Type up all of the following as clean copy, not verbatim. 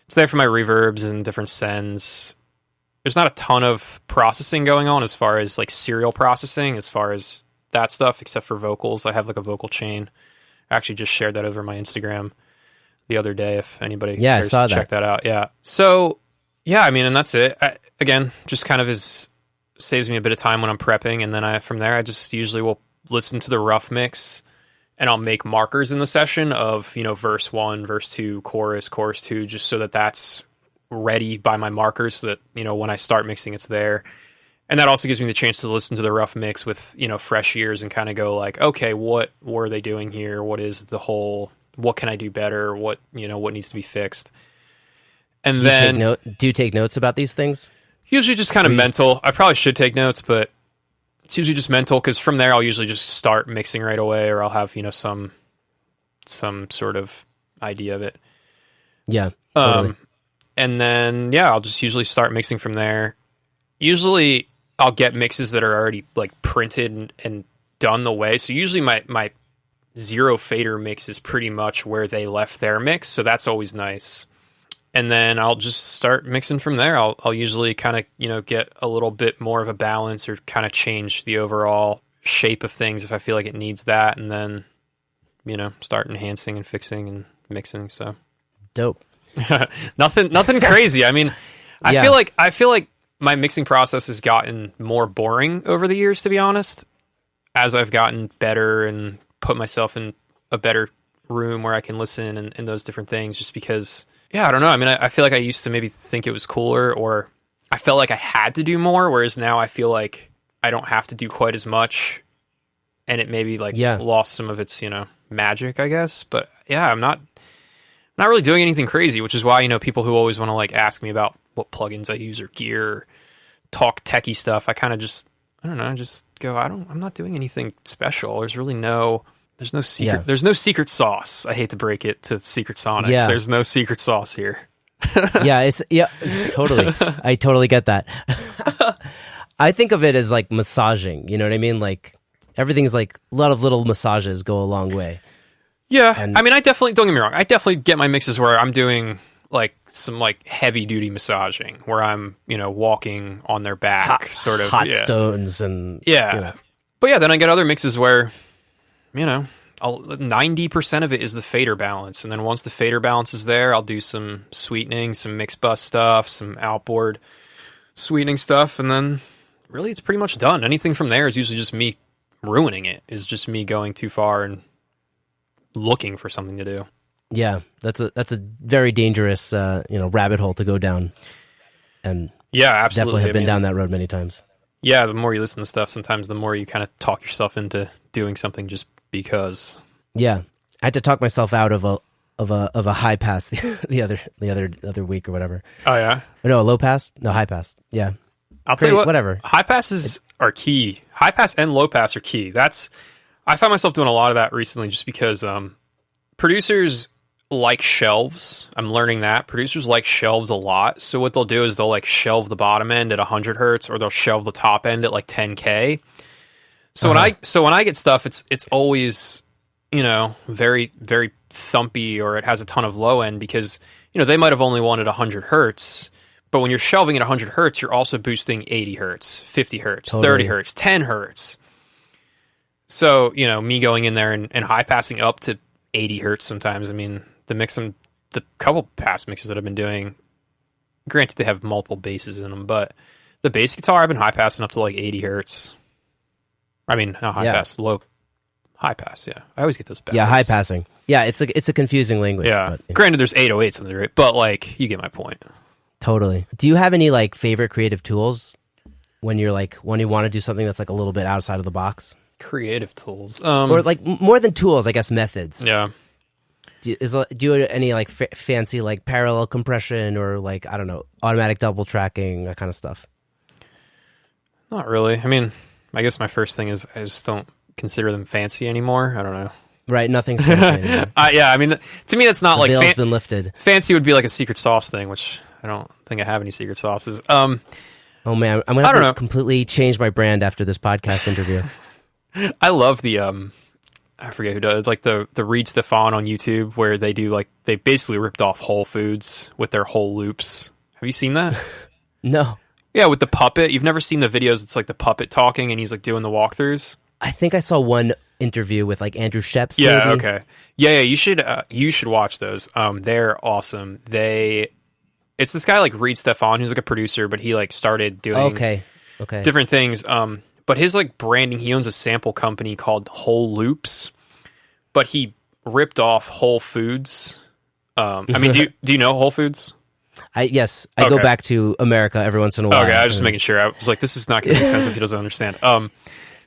It's there for my reverbs and different sends. There's not a ton of processing going on as far as like serial processing, as far as that stuff, except for vocals. I have like a vocal chain. I actually just shared that over my Instagram the other day if anybody cares to check that out. Yeah. So, yeah, I mean, and that's it. Again, just kind of saves me a bit of time when I'm prepping, and then from there I just usually will listen to the rough mix, and I'll make markers in the session of, verse 1, verse 2, chorus 2, just so that that's ready by my markers so that, when I start mixing, it's there. And that also gives me the chance to listen to the rough mix with, fresh ears and kind of go like, okay, what were they doing here? What is the whole, what can I do better? What needs to be fixed? And do you take notes about these things? Usually just kind of mental. I probably should take notes, but it's usually just mental, because from there I'll usually just start mixing right away, or I'll have, some sort of idea of it. Yeah. Totally. And then, I'll just usually start mixing from there. Usually I'll get mixes that are already like printed and done the way. So usually my zero fader mix is pretty much where they left their mix. So that's always nice. And then I'll just start mixing from there. I'll usually kind of, get a little bit more of a balance, or kind of change the overall shape of things if I feel like it needs that. And then, start enhancing and fixing and mixing. So dope. Nothing crazy. I mean, I feel like my mixing process has gotten more boring over the years, to be honest, as I've gotten better and put myself in a better room where I can listen and those different things, just because, I don't know. I mean, I feel like I used to maybe think it was cooler, or I felt like I had to do more, whereas now I feel like I don't have to do quite as much, and it maybe lost some of its, magic, I guess. But I'm not really doing anything crazy, which is why, people who always want to like ask me about what plugins I use or gear, or talk techie stuff, I kind of just, I don't know, just go, I'm not doing anything special. There's no secret. There's no secret sauce. I hate to break it to Secret Sonics. Yeah. There's no secret sauce here. Totally. I totally get that. I think of it as like massaging, you know what I mean? Like everything's like a lot of little massages go a long way. Yeah. And I mean, don't get me wrong. I definitely get my mixes where I'm doing like some like heavy duty massaging, where I'm, walking on their back, sort of hot stones and But then I get other mixes where, 90% of it is the fader balance, and then once the fader balance is there, I'll do some sweetening, some mix bus stuff, some outboard sweetening stuff, and then really it's pretty much done. Anything from there is usually just me ruining it. Is just me going too far and looking for something to do. Yeah, that's a very dangerous rabbit hole to go down. And absolutely, definitely have been down that road many times. Yeah, the more you listen to stuff, sometimes the more you kind of talk yourself into doing something just because. Yeah, I had to talk myself out of a high pass the other week or whatever. Oh yeah, no, low pass, no high pass. Yeah, I'll tell you what, whatever. High passes are key. High pass and low pass are key. I find myself doing a lot of that recently, just because producers like shelves. I'm learning that producers like shelves a lot. So what they'll do is they'll like shelve the bottom end at 100 hertz, or they'll shelve the top end at like 10K. So when I get stuff, it's always, very, very thumpy, or it has a ton of low end, because, they might have only wanted 100 hertz, but when you're shelving at 100 hertz, you're also boosting 80 hertz, 50 hertz, totally. 30 hertz, 10 hertz. So, me going in there and high passing up to 80 hertz sometimes, I mean, the couple past mixes that I've been doing, granted they have multiple basses in them, but the bass guitar I've been high passing up to like 80 hertz. I mean, not high pass, high pass, yeah. I always get those back. Yeah, high passing. Yeah, it's a confusing language. Yeah, but, granted there's 808s in there, right? But like, you get my point. Totally. Do you have any like favorite creative tools when you want to do something that's like a little bit outside of the box? Creative tools, or like more than tools, I guess methods. Yeah. Do you have any like fancy like parallel compression, or like, I don't know, automatic double tracking, that kind of stuff? Not really. I mean, I guess my first thing is I just don't consider them fancy anymore. I don't know. Right, nothing's fancy anymore. I mean, to me that's not the like veil's been lifted. Fancy would be like a secret sauce thing, which I don't think I have any secret sauces. Oh man, I'm gonna have to completely change my brand after this podcast interview. I love the I forget who does, like the Reed Stefan on YouTube, where they do like, they basically ripped off Whole Foods with their whole loops. Have you seen that? No. Yeah, with the puppet. You've never seen the videos. It's like the puppet talking and he's like doing the walkthroughs. I think I saw one interview with like Andrew Sheps. Yeah. Maybe. Okay. Yeah. You should watch those. They're awesome. It's this guy like Reed Stefan, who's like a producer, but he like started doing Okay. different things. But his like branding, he owns a sample company called Whole Loops, but he ripped off Whole Foods. I mean, do you know Whole Foods? Yes, I go back to America every once in a while. Okay, I was just making sure. I was like, this is not going to make sense if he doesn't understand.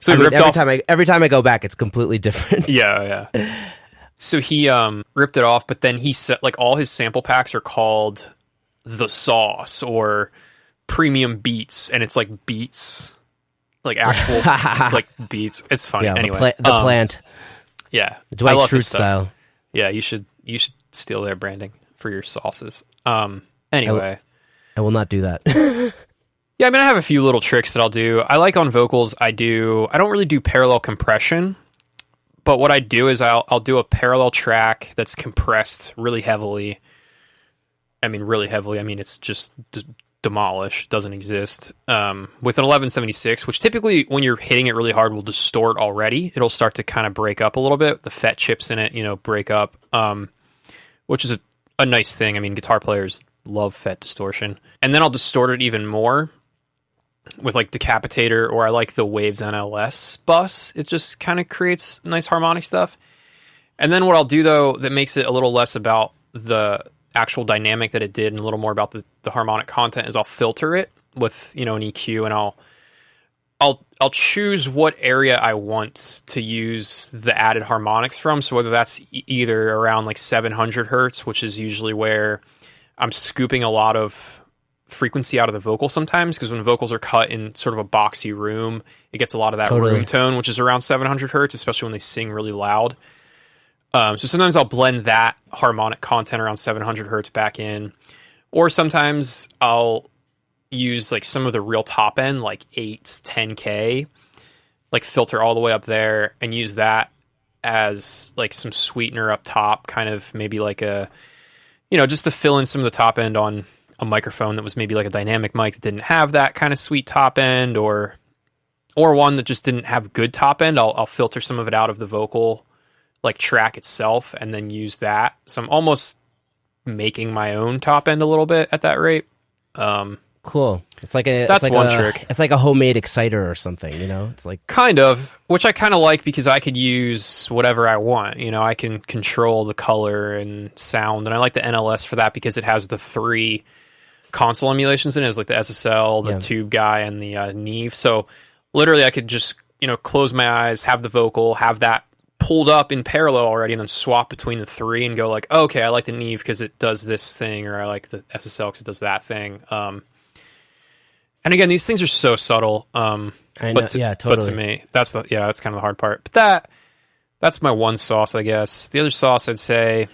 So he ripped off every time I go back, it's completely different. Yeah. So he ripped it off, but then he set like all his sample packs are called The Sauce or Premium Beats, and it's like beats, like actual like beats. It's funny. Yeah, anyway, the plant. Yeah, Dwight Schrute style. Yeah, you should steal their branding for your sauces. Anyway, I will not do that. Yeah, I mean, I have a few little tricks that I'll do. I like on vocals, I don't really do parallel compression, but what I do is I'll do a parallel track that's compressed really heavily. I mean, really heavily. I mean, it's just demolished, doesn't exist. With an 1176, which typically when you're hitting it really hard will distort already. It'll start to kind of break up a little bit. The FET chips in it, break up, which is a nice thing. I mean, guitar players love FET distortion. And then I'll distort it even more with like Decapitator, or I like the Waves NLS bus. It just kind of creates nice harmonic stuff. And then what I'll do though that makes it a little less about the actual dynamic that it did and a little more about the harmonic content is I'll filter it with an EQ, and I'll choose what area I want to use the added harmonics from. So whether that's either around like 700 hertz, which is usually where I'm scooping a lot of frequency out of the vocal sometimes, because when vocals are cut in sort of a boxy room, it gets a lot of that room tone, which is around 700 hertz, especially when they sing really loud. So sometimes I'll blend that harmonic content around 700 hertz back in, or sometimes I'll use like some of the real top end, like 8, 10K, like filter all the way up there and use that as like some sweetener up top, kind of maybe like a, just to fill in some of the top end on a microphone that was maybe like a dynamic mic that didn't have that kind of sweet top end, or one that just didn't have good top end. I'll filter some of it out of the vocal like track itself and then use that. So I'm almost making my own top end a little bit at that rate. Cool. It's like one trick. It's like a homemade exciter or something, It's like kind of, which I kind of like because I could use whatever I want. I can control the color and sound, and I like the NLS for that because it has the 3 console emulations in it. It's like the SSL, the tube guy, and the Neve. So literally, I could just close my eyes, have the vocal, have that pulled up in parallel already, and then swap between the 3 and go like, oh, okay, I like the Neve because it does this thing, or I like the SSL because it does that thing. And again, these things are so subtle. I know, totally. But to me, that's kind of the hard part. But that's my one sauce, I guess. The other sauce I'd say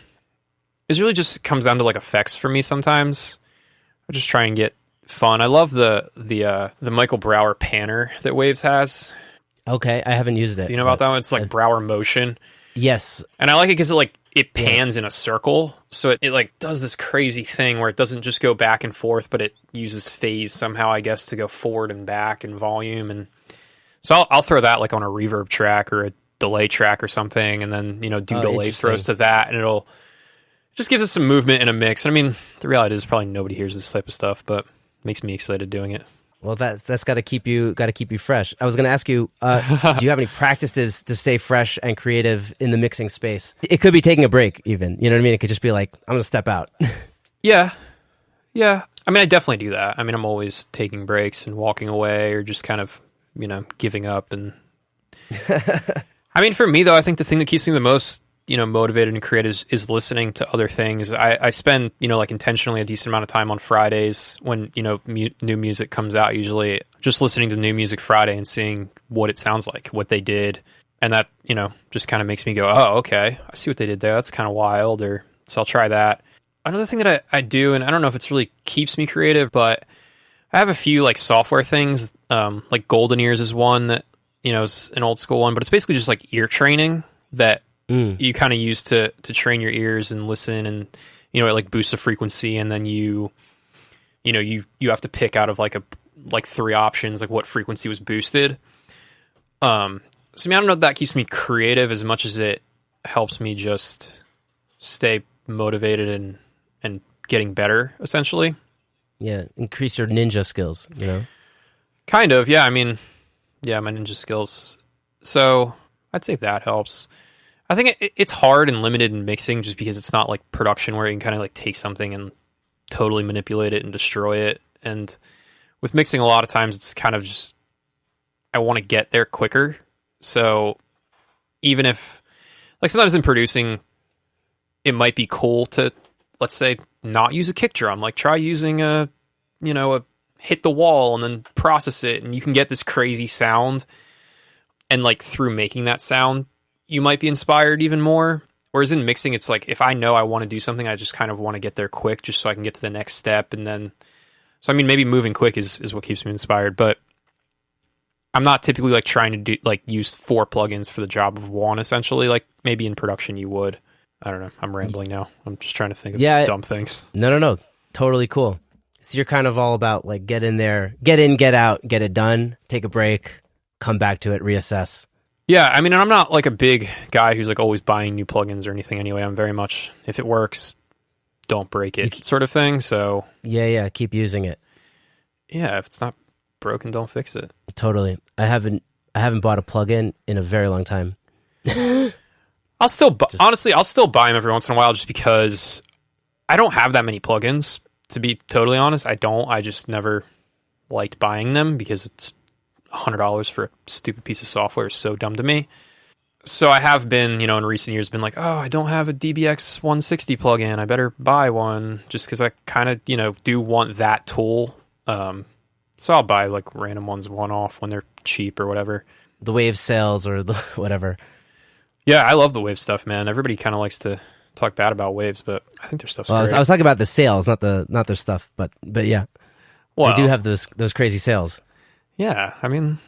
is really just comes down to like effects for me sometimes. I just try and get fun. I love the Michael Brower panner that Waves has. Okay, I haven't used it. Do you know about that one? It's like Brower Motion. Yes. And I like it because it pans in a circle. So it like does this crazy thing where it doesn't just go back and forth, but it uses phase somehow, I guess, to go forward and back and volume. And so I'll throw that like on a reverb track or a delay track or something, and then, do delay throws to that, and it'll just gives us some movement in a mix. And I mean, the reality is probably nobody hears this type of stuff, but it makes me excited doing it. Well, that's got to keep you fresh. I was going to ask you, do you have any practices to stay fresh and creative in the mixing space? It could be taking a break, even. You know what I mean? It could just be like, I'm going to step out. Yeah. I mean, I definitely do that. I mean, I'm always taking breaks and walking away, or just kind of, giving up. And I mean, for me though, I think the thing that keeps me the most motivated and creative is listening to other things. I spend, like intentionally a decent amount of time on Fridays when, new music comes out, usually just listening to New Music Friday and seeing what it sounds like, what they did. And that, just kind of makes me go, oh, okay, I see what they did there. That's kind of wild. So I'll try that. Another thing that I do, and I don't know if it's really keeps me creative, but I have a few like software things, like Golden Ears is one that, is an old school one, but it's basically just like ear training that you kind of use to train your ears and listen, and it like boosts the frequency, and then you have to pick out of like 3 options, like what frequency was boosted. So I mean, I don't know if that keeps me creative as much as it helps me just stay motivated and getting better, essentially. Yeah, increase your ninja skills, Kind of, yeah. I mean, yeah, my ninja skills. So I'd say that helps. I think it's hard and limited in mixing just because it's not like production where you can kind of like take something and totally manipulate it and destroy it. And with mixing, a lot of times it's kind of just, I want to get there quicker. So even if, like sometimes in producing, it might be cool to, let's say, not use a kick drum. Like try using a hit the wall and then process it, and you can get this crazy sound. And like through making that sound, you might be inspired even more. Whereas in mixing, it's like, if I know I want to do something, I just kind of want to get there quick just so I can get to the next step. And then, so I mean, maybe moving quick is what keeps me inspired, but I'm not typically like trying to do like use 4 plugins for the job of 1, essentially. Like maybe in production you would. I don't know. I'm rambling now. I'm just trying to think of dumb things. No. Totally cool. So you're kind of all about like get in there, get in, get out, get it done, take a break, come back to it, reassess. Yeah, I mean, I'm not like a big guy who's like always buying new plugins or anything anyway. I'm very much, if it works, don't break it sort of thing. So yeah, keep using it. Yeah, if it's not broken, don't fix it. Totally. I haven't bought a plugin in a very long time. I'll still honestly, I'll still buy them every once in a while just because I don't have that many plugins, to be totally honest. I just never liked buying them because it's $100 for a stupid piece of software is so dumb to me. So I have been, in recent years been like, oh, I don't have a DBX 160 plugin. I better buy one just because I kind of, do want that tool. So I'll buy like random ones one-off when they're cheap or whatever. The Wave sales or the whatever. Yeah, I love the Wave stuff, man. Everybody kind of likes to talk bad about Waves, but I think their stuff's great. I was talking about the sales, not their stuff, but yeah. Well, they do have those crazy sales. Yeah, I mean...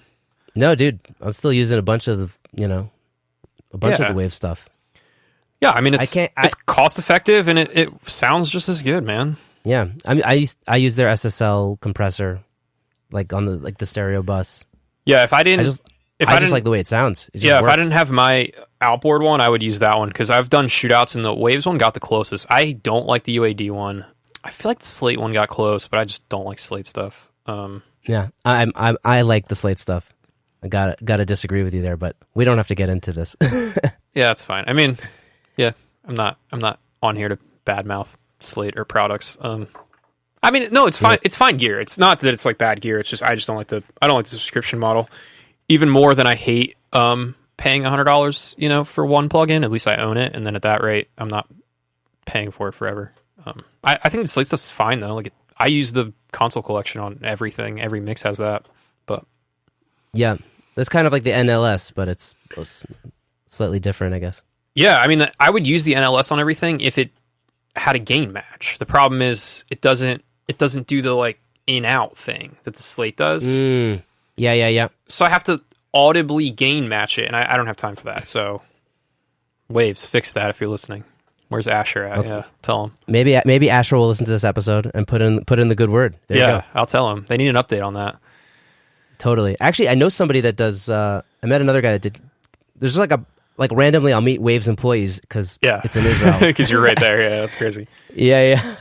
No, dude, I'm still using a bunch of the, of the Wave stuff. Yeah, I mean, it's cost-effective, and it sounds just as good, man. Yeah, I use their SSL compressor, like on the stereo bus. Yeah, if I didn't... I just like the way it sounds. It just works. If I didn't have my outboard one, I would use that one, because I've done shootouts, and the Waves one got the closest. I don't like the UAD one. I feel like the Slate one got close, but I just don't like Slate stuff. Yeah, I like the Slate stuff. I gotta disagree with you there, but we don't have to get into this. Yeah, that's fine. I mean, yeah, I'm not on here to badmouth Slate or products. I mean, no, it's fine. Yeah. It's fine gear. It's not that it's like bad gear. It's just I don't like the subscription model even more than I hate paying $100, for one plugin. At least I own it, and then at that rate, I'm not paying for it forever. I think the Slate stuff's fine though. Like I use the console collection on everything. Every mix has that, but yeah, that's kind of like the NLS, but it's slightly different, I guess. Yeah, I mean, I would use the NLS on everything if it had a gain match. The problem is it doesn't do the like in-out thing that the Slate does. Yeah. So I have to audibly gain match it, and I don't have time for that. So Waves, fix that if you're listening. Where's Asher at? Okay. Yeah, tell him. Maybe Asher will listen to this episode and put in the good word. There you go. I'll tell him. They need an update on that. Totally. Actually, I know somebody that does. I met another guy that did. There's like randomly I'll meet Waves employees because it's in Israel. Because you're right there. Yeah, that's crazy. Yeah.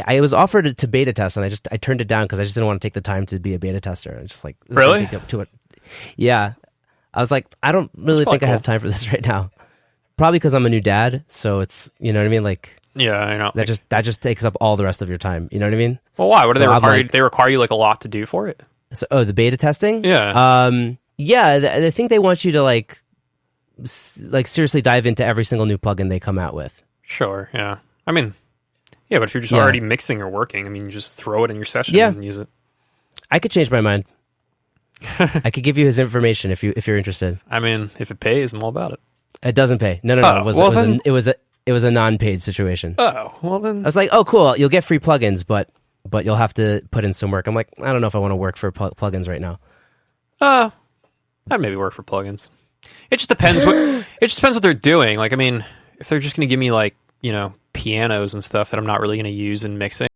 I was offered to beta test, and I turned it down because I just didn't want to take the time to be a beta tester. And just like really to it. Yeah, I was like, I don't really think I have time for this right now. Probably because I'm a new dad, so it's what I mean. Like, yeah, I know that just takes up all the rest of your time. You know what I mean? Well, why? What do they require? They require you like a lot to do for it. So, the beta testing? Yeah. I think they want you to like seriously dive into every single new plugin they come out with. Sure. Yeah. I mean, yeah, but if you're just already mixing or working, I mean, you just throw it in your session and use it. I could change my mind. I could give you his information if you're interested. I mean, if it pays, I'm all about it. It doesn't pay. No. It was a non-paid situation. Oh, well then. I was like, oh, cool. You'll get free plugins, but you'll have to put in some work. I'm like, I don't know if I want to work for plugins right now. I'd maybe work for plugins. It just depends what they're doing. Like, I mean, if they're just going to give me like, pianos and stuff that I'm not really going to use in mixing,